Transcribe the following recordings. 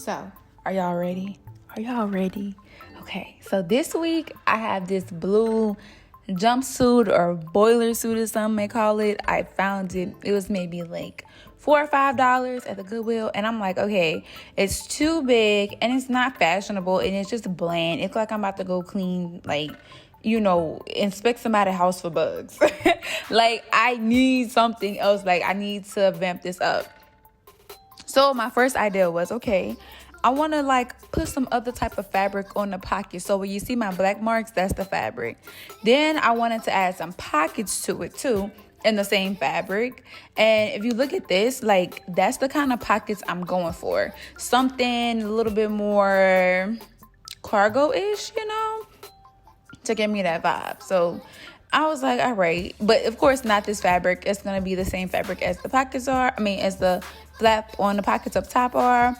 So, are y'all ready? Are y'all ready? Okay, so this week I have this blue jumpsuit or boiler suit as some may call it. I found it. It was maybe like $4 or $5 at the Goodwill. And I'm like, okay, it's too big and it's not fashionable and it's just bland. It's like I'm about to go clean, like, inspect somebody's house for bugs. Like, I need something else. Like, I need to vamp this up. So my first idea was, okay, I want to put some other type of fabric on the pocket. So when you see my black marks, that's the fabric. Then I wanted to add some pockets to it too in the same fabric. And if you look at this, that's the kind of pockets I'm going for. Something a little bit more cargo-ish, to give me that vibe. So I was like, all right. But of course, not this fabric. It's going to be the same fabric as the pockets are. As the flap on the pockets up top are.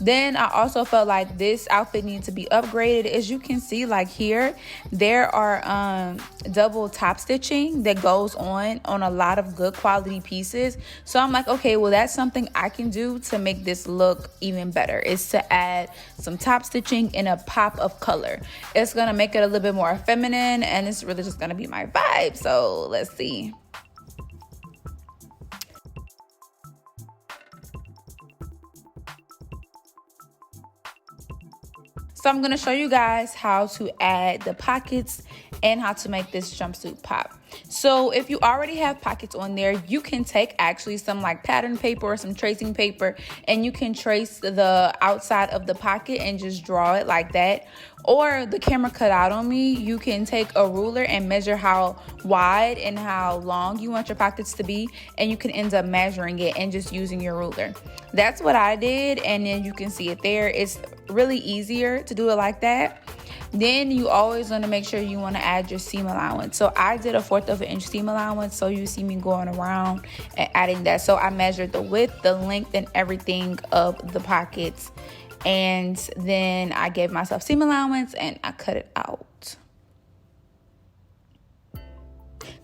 Then I also felt like this outfit needs to be upgraded. As you can see, here, there are double top stitching that goes on a lot of good quality pieces. So I'm like, okay, well, that's something I can do to make this look even better. Is to add some top stitching and a pop of color. It's going to make it a little bit more feminine, and it's really just going to be my vibe. So let's see. So I'm going to show you guys how to add the pockets and how to make this jumpsuit pop. So if you already have pockets on there, you can take actually some pattern paper or some tracing paper, and you can trace the outside of the pocket and just draw it like that. Or the camera cut out on me, you can take a ruler and measure how wide and how long you want your pockets to be, and you can end up measuring it and just using your ruler. That's what I did, and then you can see it there. It's really easier to do it like that. Then you always want to make sure you want to add your seam allowance. So I did a 1/4 of an inch seam allowance, so you see me going around and adding that. So I measured the width, the length, and everything of the pockets. And then I gave myself seam allowance and I cut it out.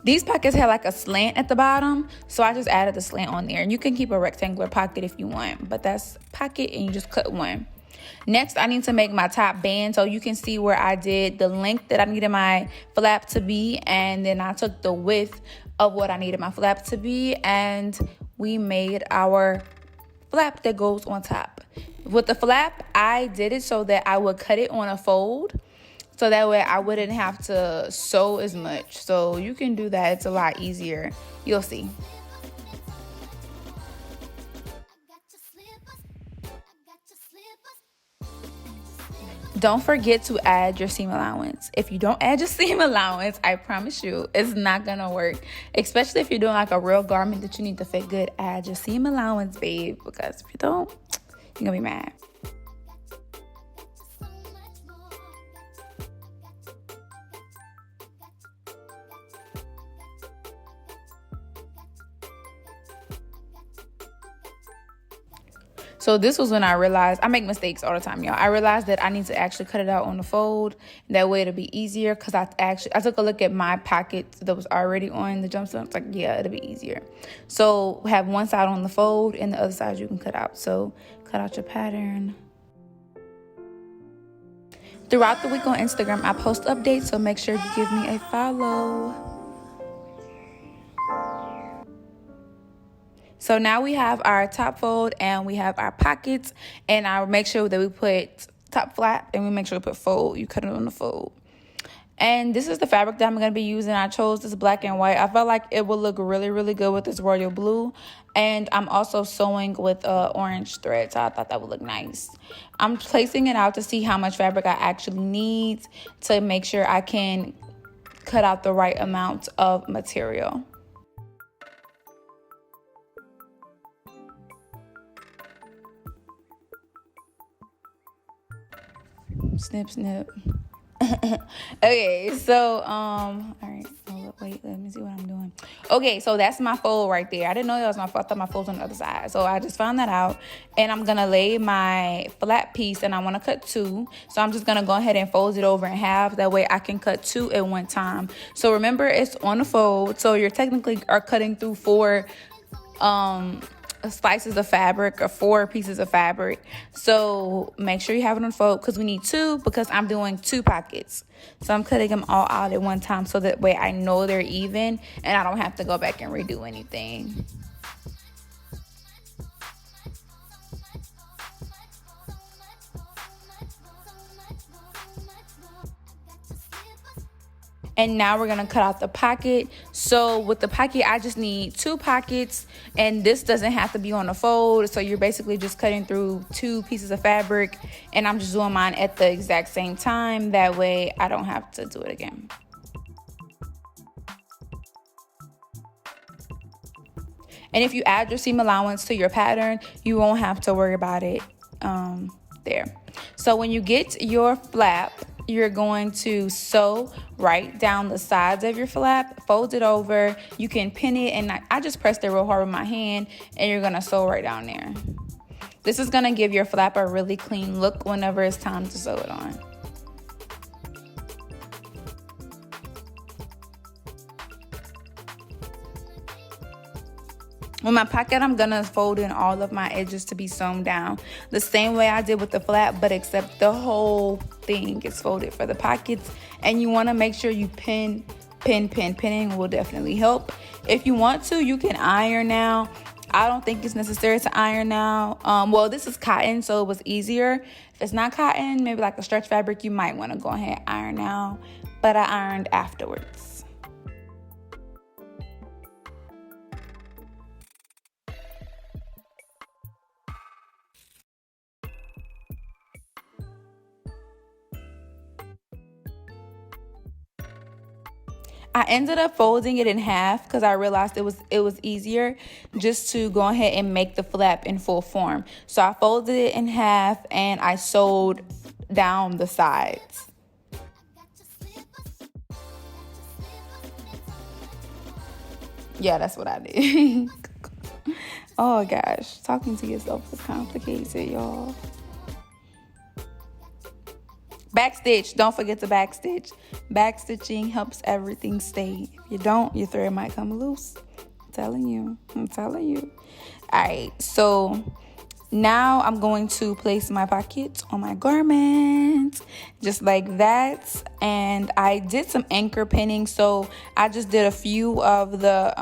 These pockets had a slant at the bottom, so I just added the slant on there. And you can keep a rectangular pocket if you want, but that's pocket and you just cut one. Next, I need to make my top band, so you can see where I did the length that I needed my flap to be, and then I took the width of what I needed my flap to be, and we made our flap that goes on top. With the flap, I did it so that I would cut it on a fold, so that way I wouldn't have to sew as much. So you can do that. It's a lot easier. You'll see. Don't forget to add your seam allowance. If you don't add your seam allowance, I promise you, it's not gonna work. Especially if you're doing a real garment that you need to fit good. Add your seam allowance, babe, because if you don't, you're gonna be mad. So this was when I realized, I make mistakes all the time, y'all. I realized that I need to actually cut it out on the fold. That way it'll be easier, because I took a look at my pocket that was already on the jumpsuit. I was like, yeah, it'll be easier. So have one side on the fold and the other side you can cut out. So cut out your pattern. Throughout the week on Instagram, I post updates, so make sure you give me a follow. So now we have our top fold and we have our pockets, and I'll make sure that we put top flap and we make sure we put fold. You cut it on the fold. And this is the fabric that I'm going to be using. I chose this black and white. I felt like it would look really, really good with this royal blue. And I'm also sewing with orange thread, so I thought that would look nice. I'm placing it out to see how much fabric I actually need to make sure I can cut out the right amount of material. Snip, snip. Okay, so all right, wait, let me see what I'm doing. Okay, so that's my fold right there. I didn't know that was my fold. I thought my fold's on the other side. So I just found that out, and I'm gonna lay my flat piece, and I want to cut two. So I'm just gonna go ahead and fold it over in half. That way I can cut two at one time. So remember, it's on the fold, so you're technically are cutting through four slices of fabric or 4 pieces of fabric. So make sure you have it on fold because we need 2 because I'm doing 2 pockets. So I'm cutting them all out at one time so that way I know they're even and I don't have to go back and redo anything. And now we're gonna cut out the pocket. So with the pocket, I just need 2 pockets, and this doesn't have to be on a fold. So you're basically just cutting through 2 pieces of fabric, and I'm just doing mine at the exact same time. That way I don't have to do it again. And if you add your seam allowance to your pattern, you won't have to worry about it there. So when you get your flap, you're going to sew right down the sides of your flap, fold it over. You can pin it, and I just pressed it real hard with my hand, and you're gonna sew right down there. This is gonna give your flap a really clean look whenever it's time to sew it on. With my pocket, I'm gonna fold in all of my edges to be sewn down the same way I did with the flap, but except the whole thing is folded for the pockets. And you wanna make sure you pinning will definitely help. If you want to, you can iron now. I don't think it's necessary to iron now. Well, this is cotton, so it was easier. If it's not cotton, maybe like a stretch fabric, you might wanna go ahead and iron now, but I ironed afterwards. I ended up folding it in half because I realized it was easier just to go ahead and make the flap in full form. So I folded it in half and I sewed down the sides. Yeah, that's what I did. Oh gosh, talking to yourself is complicated, y'all. Backstitch, don't forget to backstitch. Backstitching helps everything stay. If you don't, your thread might come loose. I'm telling you. All right, so now I'm going to place my pocket on my garment, just like that. And I did some anchor pinning, so I just did a few of the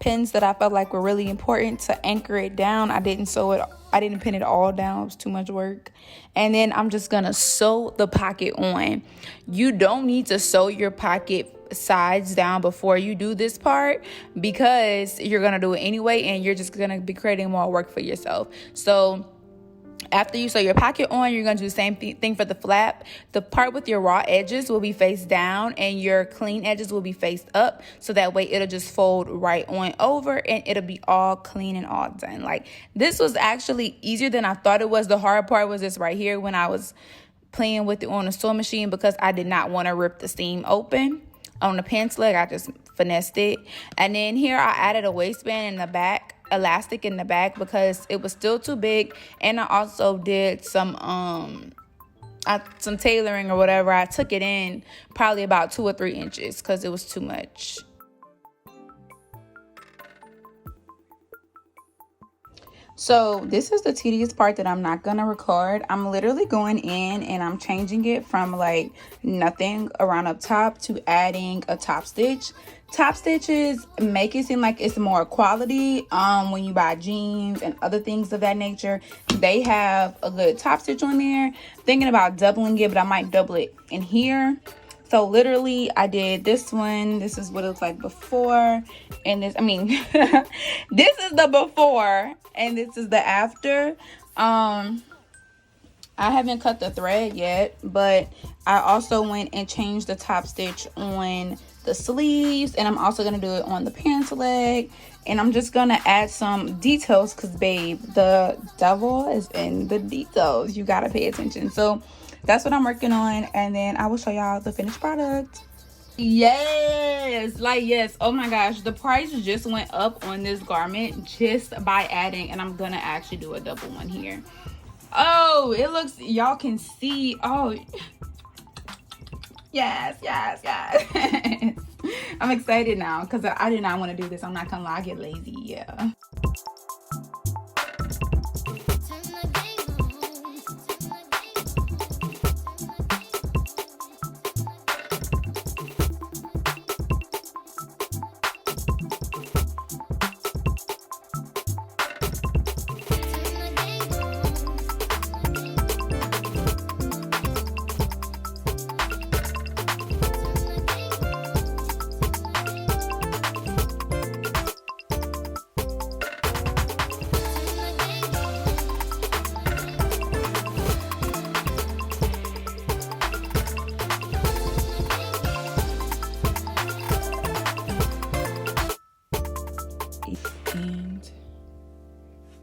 pins that I felt like were really important to anchor it down. I didn't pin it all down. It was too much work. And then I'm just gonna sew the pocket on. You don't need to sew your pocket sides down before you do this part because you're gonna do it anyway and you're just gonna be creating more work for yourself. So after you sew your pocket on, you're going to do the same thing for the flap. The part with your raw edges will be face down and your clean edges will be faced up. So that way it'll just fold right on over and it'll be all clean and all done. Like, this was actually easier than I thought it was. The hard part was this right here when I was playing with it on the sewing machine because I did not want to rip the seam open. On the pants leg, I just finessed it. And then here I added a waistband in the back. Elastic in the back because it was still too big, and I also did some tailoring or whatever. I took it in probably about 2 or 3 inches because it was too much. So this is the tedious part that I'm not gonna record. I'm literally going in and I'm changing it from like nothing around up top to adding a top stitch. Top stitches make it seem like it's more quality when you buy jeans and other things of that nature. They have a good top stitch on there. Thinking about doubling it, but I might double it in here. So literally I did this one. This is what it looks like before, and this this is the before and this is the after. I haven't cut the thread yet, but I also went and changed the top stitch on the sleeves, and I'm also gonna do it on the pants leg. And I'm just gonna add some details because babe, the devil is in the details. You gotta pay attention. So that's what I'm working on, and then I will show y'all the finished product. Yes, oh my gosh, the price just went up on this garment just by adding, and I'm gonna actually do a double one here. Oh, it looks, y'all can see. Oh yes. I'm excited now because I did not want to do this. I'm not gonna lie, I get lazy. Yeah.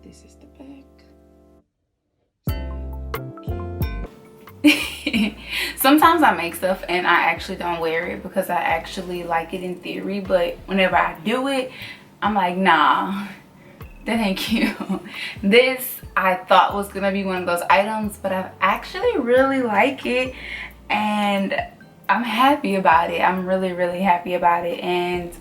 This is the back. Sometimes I make stuff and I actually don't wear it because I actually like it in theory, but whenever I do it, I'm like, nah, that ain't cute. This I thought was gonna be one of those items, but I actually really like it and I'm happy about it. I'm really happy about it, and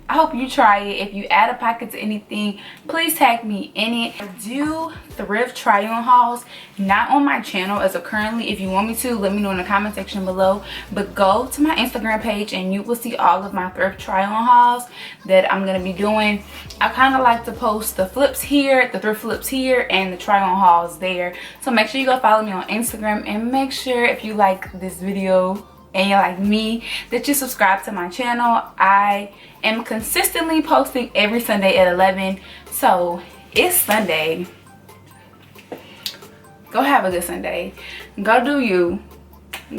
I hope you try it. If you add a pocket to anything, please tag me in it. I do thrift try on hauls, not on my channel as of currently. If you want me to, let me know in the comment section below, but go to my Instagram page and you will see all of my thrift try on hauls that I'm gonna be doing. I kind of like to post the flips here, the thrift flips here, and the try on hauls there. So make sure you go follow me on Instagram, and make sure if you like this video and you're like me, that you subscribe to my channel. I am consistently posting every Sunday at 11, so it's Sunday. Go have a good Sunday. Go do you.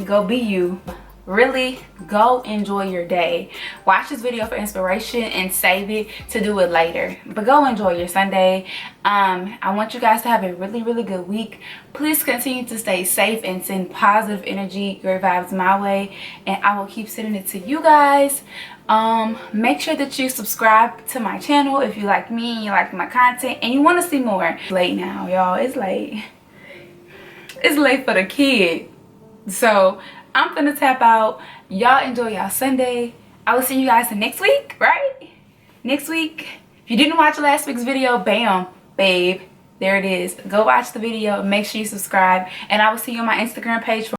Go be you. Really go enjoy your day. Watch this video for inspiration and save it to do it later, but go enjoy your Sunday. I want you guys to have a really good week. Please continue to stay safe and send positive energy, great vibes my way, and I will keep sending it to you guys. Make sure that you subscribe to my channel if you like me and you like my content and you want to see more. It's late now, y'all. It's late for the kid, so I'm gonna tap out. Y'all enjoy y'all Sunday. I will see you guys next week, right? Next week. If you didn't watch last week's video, bam, babe, there it is. Go watch the video. Make sure you subscribe, and I will see you on my Instagram page for